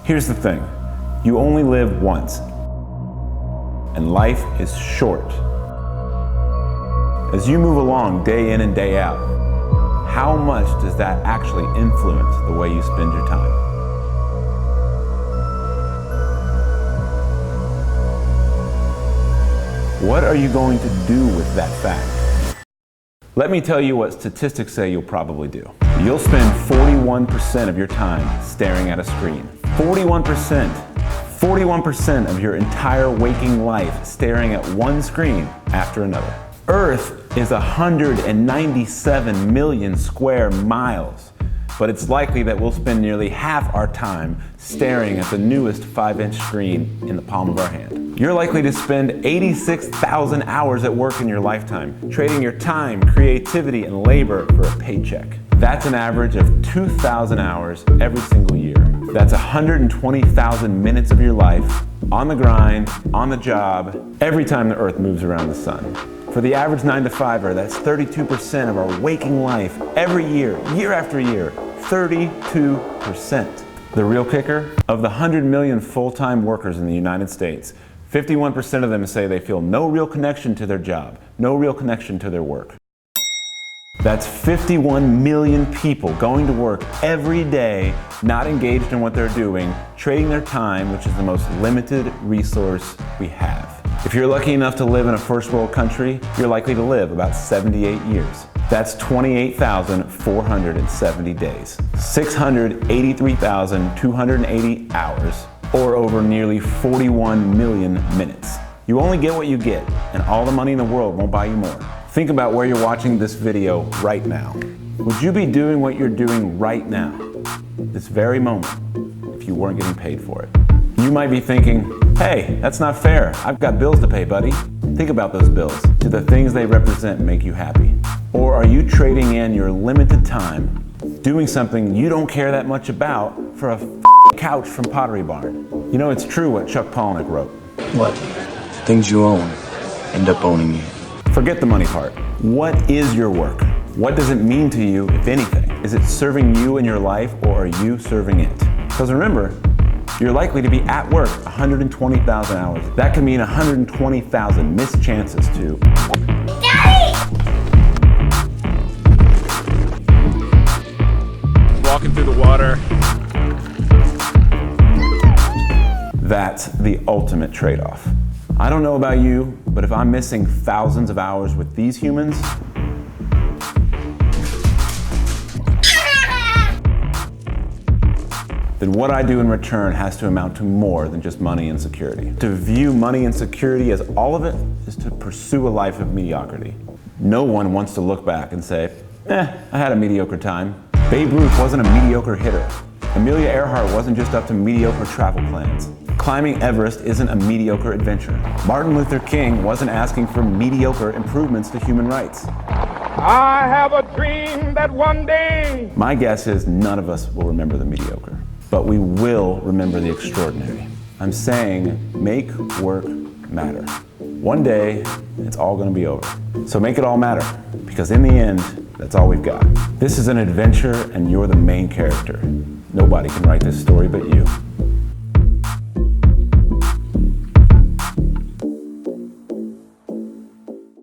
Here's the thing, you only live once, and life is short. As you move along day in and day out, how much does that actually influence the way you spend your time? What are you going to do with that fact? Let me tell you what statistics say you'll probably do. You'll spend 41% of your time staring at a screen. 41%. 41% of your entire waking life staring at one screen after another. Earth is 197 million square miles, but it's likely that we'll spend nearly half our time staring at the newest 5-inch screen in the palm of our hand. You're likely to spend 86,000 hours at work in your lifetime, trading your time, creativity, and labor for a paycheck. That's an average of 2,000 hours every single year. That's 120,000 minutes of your life on the grind, on the job, every time the Earth moves around the sun. For the average 9-to-5er, that's 32% of our waking life every year, year after year, 32%. The real kicker? Of the 100 million full-time workers in the United States, 51% of them say they feel no real connection to their job, no real connection to their work. That's 51 million people going to work every day, not engaged in what they're doing, trading their time, which is the most limited resource we have. If you're lucky enough to live in a first world country, you're likely to live about 78 years. That's 28,470 days, 683,280 hours, or over nearly 41 million minutes. You only get what you get, and all the money in the world won't buy you more. Think about where you're watching this video right now. Would you be doing what you're doing right now, this very moment, if you weren't getting paid for it? You might be thinking, hey, that's not fair. I've got bills to pay, buddy. Think about those bills. Do the things they represent make you happy? Or are you trading in your limited time, doing something you don't care that much about, for a couch from Pottery Barn? You know, it's true what Chuck Palahniuk wrote. What? Things you own end up owning you. Forget the money part. What is your work? What does it mean to you, if anything? Is it serving you in your life, or are you serving it? Because remember, you're likely to be at work 120,000 hours. That could mean 120,000 missed chances to... Daddy! Walking through the water. That's the ultimate trade-off. I don't know about you, but if I'm missing thousands of hours with these humans, then what I do in return has to amount to more than just money and security. To view money and security as all of it is to pursue a life of mediocrity. No one wants to look back and say, I had a mediocre time. Babe Ruth wasn't a mediocre hitter. Amelia Earhart wasn't just up to mediocre travel plans. Climbing Everest isn't a mediocre adventure. Martin Luther King wasn't asking for mediocre improvements to human rights. I have a dream that one day... My guess is none of us will remember the mediocre, but we will remember the extraordinary. I'm saying make work matter. One day, it's all gonna be over. So make it all matter, because in the end, that's all we've got. This is an adventure, and you're the main character. Nobody can write this story but you.